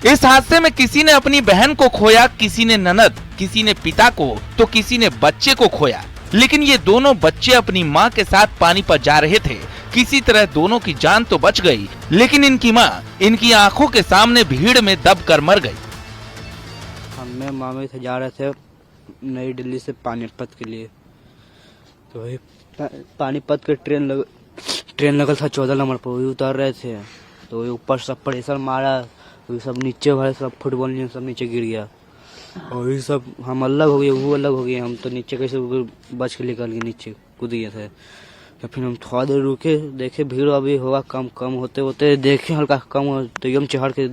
इस हादसे में किसी ने अपनी बहन को खोया, किसी ने ननद, किसी ने पिता को, तो किसी ने बच्चे को खोया। लेकिन ये दोनों बच्चे अपनी माँ के साथ पानी पर जा रहे थे। किसी तरह दोनों की जान तो बच गई, लेकिन इनकी माँ इनकी आंखों के सामने भीड़ में दब कर मर गई। हम मामे से जा रहे थे नई दिल्ली से पानीपत के लिए, तो वही पानीपत के ट्रेन लगल था 14 नंबर पर, वही उतर रहे थे तो वही ऊपर सब प्रेशर मारा, वही सब नीचे वाले सब फुटबॉल सब नीचे गिर गया और वही सब हम अलग हो गए, वो अलग हो गए। हम तो नीचे कैसे बच के निकल गए, नीचे कूद गए थे। तो फिर हम थोड़ा देर रुके, देखे भीड़ अभी होगा कम होते होते देखे हल्का कम हो तो एकदम चढ़ के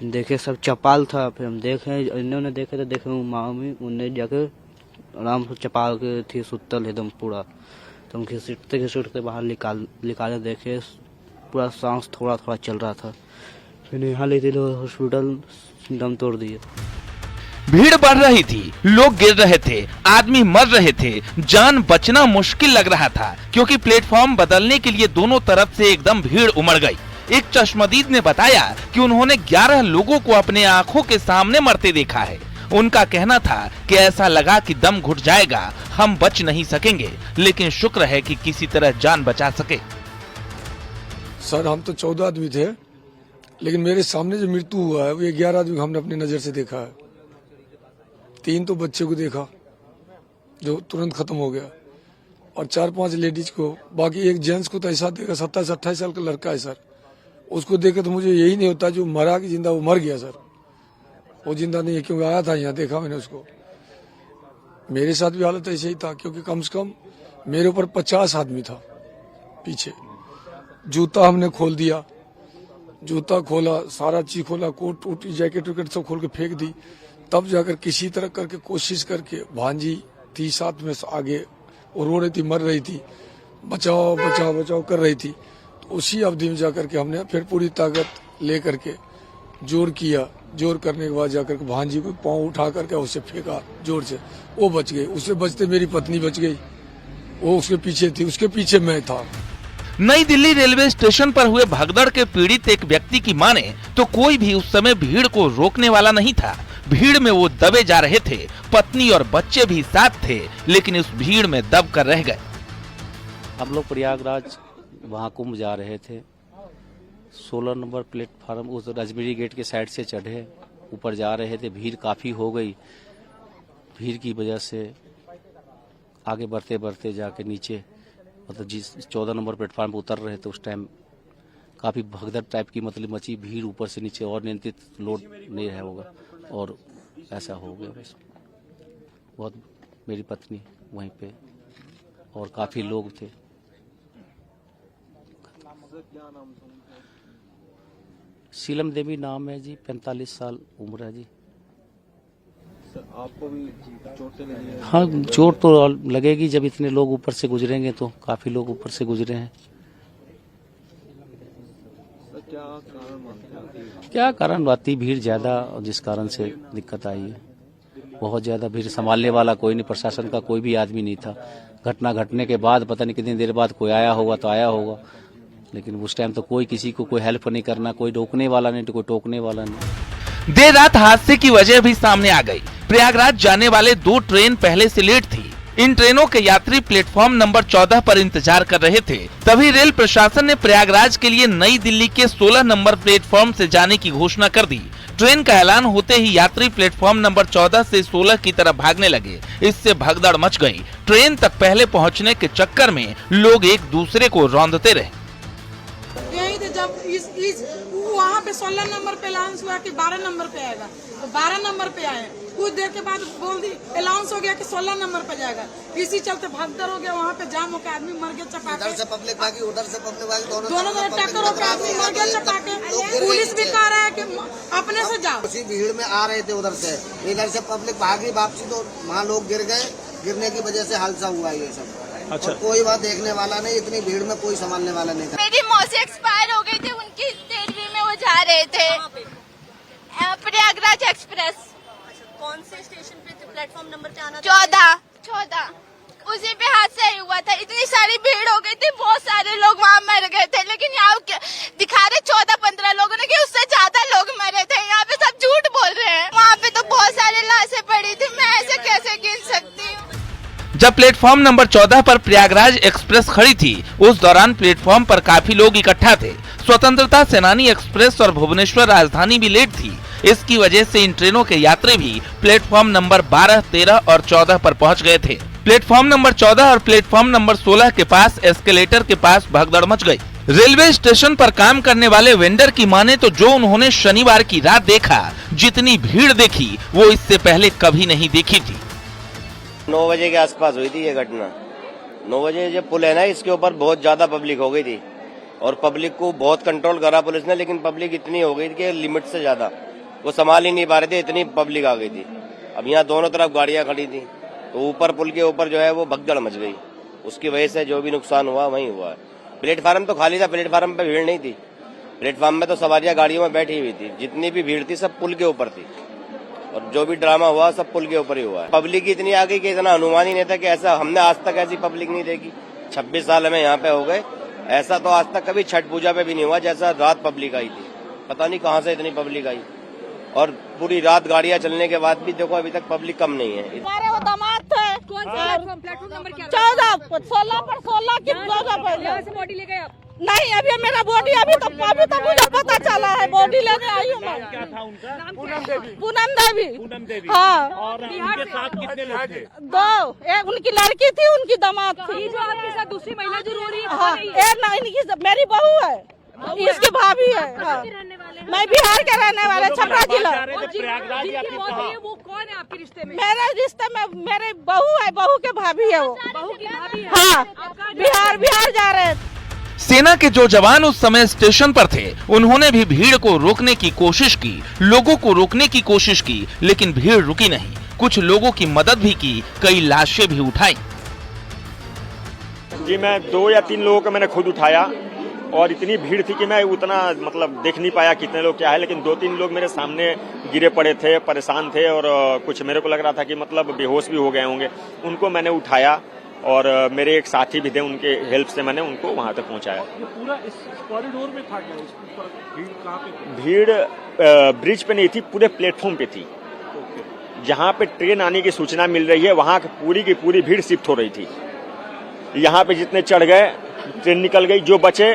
देखे सब चपाल था। फिर हम देखे इन्होंने देखे तो देखे मामी उन्हें जाके आराम से चपाल के थी सुतल एकदम पूरा। तो हम घिसटते बाहर निकाले, देखे पूरा सांस थोड़ा थोड़ा चल रहा था। फिर यहाँ ले चले हॉस्पिटल, दम तोड़ दिए। भीड़ बढ़ रही थी, लोग गिर रहे थे, आदमी मर रहे थे, जान बचना मुश्किल लग रहा था क्योंकि प्लेटफॉर्म बदलने के लिए दोनों तरफ से एकदम भीड़ उमड़ गई। एक चश्मदीद ने बताया कि उन्होंने 11 लोगों को अपने आंखों के सामने मरते देखा है। उनका कहना था कि ऐसा लगा कि दम घुट जाएगा, हम बच नहीं सकेंगे, लेकिन शुक्र है कि किसी तरह जान बचा सके। सर हम तो 14 आदमी थे, लेकिन मेरे सामने जो मृत्यु हुआ है वो 11 आदमी हमने अपनी नजर से देखा है। 3 तो बच्चे को देखा जो तुरंत खत्म हो गया और 4-5 लेडीज को, बाकी एक जेंट्स को तो ऐसा देखा 27-28 साल का लड़का है सर, उसको देखे तो मुझे यही नहीं होता जो मरा कि जिंदा, वो मर गया सर, वो जिंदा नहीं है क्योंकि आया था यहाँ, देखा मैंने उसको। मेरे साथ भी हालत ऐसे ही था क्योंकि कम से कम मेरे ऊपर 50 आदमी था पीछे। जूता हमने खोल दिया, जूता खोला, सारा चीज खोला, कोट टूटी, जैकेट वैकेट सब खोल के फेंक दी। तब जाकर किसी तरह करके कोशिश करके, भांजी थी साथ में आगे, वो रो रही थी, मर रही थी, बचाओ बचाओ बचाओ कर रही थी। तो उसी अवधि में जाकर के हमने फिर पूरी ताकत ले करके जोर किया, जोर करने के बाद जाकर के भांजी को पाँव उठा करके उसे फेंका जोर से, वो बच गई। उससे बचते मेरी पत्नी बच गई, वो उसके पीछे थी, उसके पीछे मैं था। नई दिल्ली रेलवे स्टेशन पर हुए भगदड़ के पीड़ित एक व्यक्ति की माने तो कोई भी उस समय भीड़ को रोकने वाला नहीं था। भीड़ में वो दबे जा रहे थे, पत्नी और बच्चे भी साथ थे, लेकिन उस भीड़ में दब कर रह गए। हम लोग प्रयागराज महाकुंभ जा रहे थे, 16 नंबर प्लेटफार्म उस राजमेरी गेट के साइड से चढ़े, ऊपर जा रहे थे, भीड़ काफी हो गई। भीड़ की वजह से आगे बढ़ते बढ़ते जाके नीचे, मतलब जिस 14 नंबर प्लेटफार्म पर उतर रहे थे उस टाइम काफी भगदड़ टाइप की मतलब मची। भीड़ ऊपर से नीचे और नियंत्रित लोड नहीं रहा होगा और ऐसा हो गया। बस बहुत, मेरी पत्नी वहीं पे और काफी लोग थे। शीलम देवी नाम है जी, 45 साल उम्र है जी। आपको भी चोटें लगी हैं? हाँ, चोट तो लगेगी, जब इतने लोग ऊपर से गुजरेंगे तो काफी लोग ऊपर से गुजरे हैं। क्या कारण मानते हैं? क्या कारण बाती, भीड़ ज्यादा, जिस कारण से दिक्कत आई है। बहुत ज्यादा भीड़, संभालने वाला कोई नहीं, प्रशासन का कोई भी आदमी नहीं था। घटना घटने के बाद पता नहीं कितनी देर बाद कोई आया होगा तो आया होगा, लेकिन उस टाइम तो कोई किसी को कोई हेल्प नहीं करना, कोई रोकने वाला नहीं तो कोई टोकने वाला नहीं। देर रात हादसे की वजह भी सामने आ गई। प्रयागराज जाने वाले 2 ट्रेन पहले से लेट थी। इन ट्रेनों के यात्री प्लेटफॉर्म नंबर 14 पर इंतजार कर रहे थे। तभी रेल प्रशासन ने प्रयागराज के लिए नई दिल्ली के 16 नंबर प्लेटफॉर्म से जाने की घोषणा कर दी। ट्रेन का ऐलान होते ही यात्री प्लेटफॉर्म नंबर 14 से 16 की तरफ भागने लगे। इससे भगदड़ मच गई। ट्रेन तक पहले पहुंचने के चक्कर में लोग एक दूसरे को रौंदते रहे। यही थे जब वहाँ पे 16 नंबर पे अनाउंस हुआ कि 12 नंबर पे आएगा, तो 12 नंबर पे आए। कुछ देर के बाद बोल दी अनाउंस हो गया कि 16 नंबर पे जाएगा। इसी चलते भगदड़ हो गया, वहाँ पे जाम होकर आदमी मर गया चपाके। उधर से पब्लिक भागी, उधर से पब्लिक भागी, दोनों तरफ टक्कर होकर आदमी मर गया चपाके। पुलिस भी कह रहा है कि अपने से जाओ। उसी भीड़ में आ रहे थे उधर से, इधर से पब्लिक भागी वापसी, तो वहाँ लोग गिर गए। गिरने की वजह से हादसा हुआ ये सब। अच्छा, कोई बात देखने वाला नहीं, इतनी भीड़ में कोई संभालने वाला नहीं था। मेरी मौसी एक्सपायर हो गई थी, उनकी तेरहवीं में वो जा रहे थे प्रयागराज एक्सप्रेस। कौन से स्टेशन पे प्लेटफॉर्म नंबर पे आना? 14। उसी पे हादसा ही हुआ था। इतनी सारी भीड़ हो गई थी, बहुत सारे लोग वहाँ मर गए थे, लेकिन यहाँ दिखा रहे 14-15 लोगों ने कि उससे ज्यादा लोग मरे थे। प्लेटफॉर्म नंबर 14 पर प्रयागराज एक्सप्रेस खड़ी थी, उस दौरान प्लेटफॉर्म पर काफी लोग इकट्ठा थे। स्वतंत्रता सेनानी एक्सप्रेस और भुवनेश्वर राजधानी भी लेट थी। इसकी वजह से इन ट्रेनों के यात्री भी प्लेटफॉर्म नंबर 12, 13 और 14 पर पहुंच गए थे। प्लेटफॉर्म नंबर 14 और प्लेटफॉर्म नंबर 16 के पास एस्केलेटर के पास भगदड़ मच गई। रेलवे स्टेशन पर काम करने वाले वेंडर की माने तो जो उन्होंने शनिवार की रात देखा, जितनी भीड़ देखी वो इससे पहले कभी नहीं देखी थी। 9 बजे के आसपास हुई थी ये घटना। 9 बजे जो पुल है ना, इसके ऊपर बहुत ज्यादा पब्लिक हो गई थी और पब्लिक को बहुत कंट्रोल करा पुलिस ने, लेकिन पब्लिक इतनी हो गई थी कि लिमिट से ज्यादा वो संभाल ही नहीं पा रहे थे, इतनी पब्लिक आ गई थी। अब यहाँ दोनों तरफ गाड़ियां खड़ी थी तो ऊपर पुल के ऊपर जो है वो भगदड़ मच गई। उसकी वजह से जो भी नुकसान हुआ वही हुआ है। प्लेटफार्म तो खाली था, प्लेटफार्म पे भीड़ नहीं थी। प्लेटफार्म में तो सवारियां गाड़ियों में बैठी हुई थी। जितनी भी भीड़ थी सब पुल के ऊपर थी और जो भी ड्रामा हुआ सब पुल के ऊपर ही हुआ है। पब्लिक इतनी आ गई कि इतना अनुमान ही नहीं था कि ऐसा, हमने आज तक ऐसी पब्लिक नहीं देखी। 26 साल में यहाँ पे हो गए, ऐसा तो आज तक कभी छठ पूजा पे भी नहीं हुआ जैसा रात पब्लिक आई थी। पता नहीं कहाँ से इतनी पब्लिक आई और पूरी रात गाड़ियां चलने के बाद भी देखो अभी तक पब्लिक कम नहीं है। हमारे वो दामाद थे। कौन सा प्लेटफॉर्म नंबर क्या? 14 16 पर 16 की यहाँ से बॉडी ले गए आप? नहीं, अभी मेरा बॉडी अभी तो मुझे पता चला है। बॉडी लेने आई हूँ मैं। क्या था उनका? पूनम देवी। पूनम देवी। हाँ। और उनके साथ कितने लोग थे? 2, एक उनकी लड़की थी, उनकी दामाद थी। ये जो आपके साथ दूसरी महिला जो रो रही है, हाँ, इनकी मेरी बहू है, इसकी भाभी है। हाँ। मैं बिहार के रहने वाले, छपरा जिला। जिनकी मौत हुई है वो कौन है आपके रिश्ते में? मेरे रिश्ते में मेरे बहू है, बहू के भाभी है वो। बहू की भाभी है। हाँ, बिहार जा रहे थे। सेना के जो जवान उस समय स्टेशन पर थे, उन्होंने भी भीड़ को रोकने की कोशिश की, लोगों को रोकने की कोशिश की, लेकिन भीड़ रुकी नहीं। कुछ लोगों की मदद भी की, कई लाशें भी उठाई। जी, मैं 2 या 3 लोगों को मैंने खुद उठाया और इतनी भीड़ थी कि मैं उतना मतलब देख नहीं पाया कितने लोग क्या है, लेकिन 2-3 लोग मेरे सामने गिरे पड़े थे, परेशान थे और कुछ मेरे को लग रहा था कि मतलब बेहोश भी हो गए होंगे। उनको मैंने उठाया और मेरे एक साथी भी थे, उनके हेल्प से मैंने उनको वहां तक पहुंचाया। पूरा इस कॉरिडोर में था क्या? भीड़ कहाँ पे? भीड़ ब्रिज पे नहीं थी, पूरे प्लेटफॉर्म पे थी। जहां पे ट्रेन आने की सूचना मिल रही है वहां की पूरी भीड़ शिफ्ट हो रही थी। यहाँ पे जितने चढ़ गए ट्रेन निकल गई, जो बचे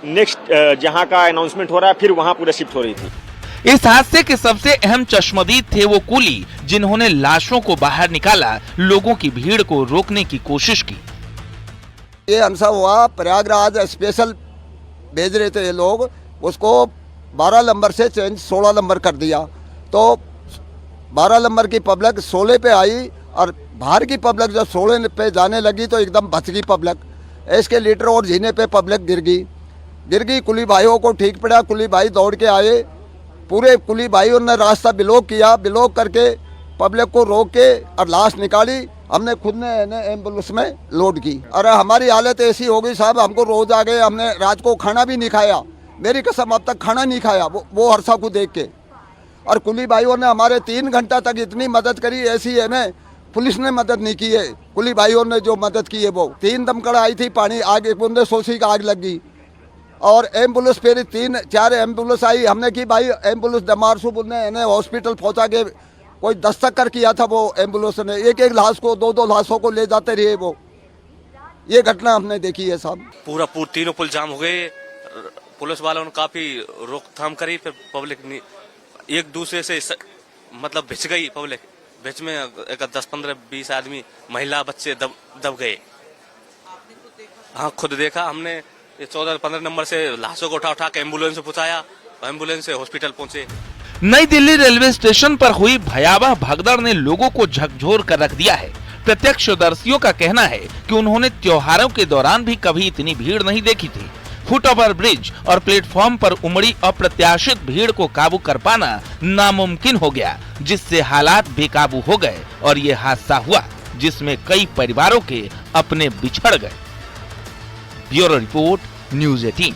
नेक्स्ट जहां का अनाउंसमेंट हो रहा है फिर वहां पूरे शिफ्ट हो रही थी। इस हादसे के सबसे अहम चश्मदीद थे वो कुली, जिन्होंने लाशों को बाहर निकाला, लोगों की भीड़ को रोकने की कोशिश की। ये हादसा हुआ, प्रयागराज स्पेशल भेज रहे थे ये लोग, उसको 12 नंबर से चेंज 16 नंबर कर दिया। तो 12 नंबर की पब्लिक 16 पे आई और बाहर की पब्लिक जब 16 पे जाने लगी तो एकदम बच गई पब्लिक। इसके लीटर और जीने पे पब्लिक गिर गई। कुली भाइयों को ठीक पड़ा, कुली भाई दौड़ के आए, पूरे कुली भाइयों ने रास्ता ब्लॉक किया, ब्लॉक करके पब्लिक को रोक के और लाश निकाली। हमने खुद ने एम्बुलेंस में लोड की। अरे हमारी हालत ऐसी हो गई साहब, हमको रोज आ गए, हमने रात को खाना भी नहीं खाया, मेरी कसम अब तक खाना नहीं खाया वो हादसा को देख के। और कुली भाइयों ने हमारे 3 घंटा तक इतनी मदद करी, ऐसी है ना पुलिस ने मदद नहीं की है। कुली भाइयों ने जो मदद की है वो 3 दमकड़ आई थी, पानी आग 100 का आग लग गई और एम्बुलेंस फिर 3-4 एम्बुलेंस आई। हमने की भाई एम्बुलेंस दमारसू ने हॉस्पिटल पहुंचा के कोई दस्तक कर किया था वो एम्बुलेंस ने, एक लाश को 2 लाशों को ले जाते रहे वो। ये घटना हमने देखी है साहब। पूरा तीनों पुल जाम हो गए, पुलिस वालों ने काफी रोकथाम करी, फिर पब्लिक एक दूसरे से मतलब भिज गई। पब्लिक बीच में 10-15-20 आदमी, महिला बच्चे दब गए। हाँ, खुद देखा हमने। 14-15 नंबर से लाशों को उठा के एम्बुलेंस में पहुंचाया, एम्बुलेंस से हॉस्पिटल पहुंचे। नई दिल्ली रेलवे स्टेशन पर हुई भयावह भगदड़ ने लोगों को झकझोर कर रख दिया है। प्रत्यक्षदर्शियों का कहना है कि उन्होंने त्योहारों के दौरान भी कभी इतनी भीड़ नहीं देखी थी। फुट ओवर ब्रिज और प्लेटफॉर्म पर उमड़ी अप्रत्याशित भीड़ को काबू कर पाना नामुमकिन हो गया, जिससे हालात बेकाबू हो गए और ये हादसा हुआ जिसमें कई परिवारों के अपने बिछड़ गए। Bureau report, news 18।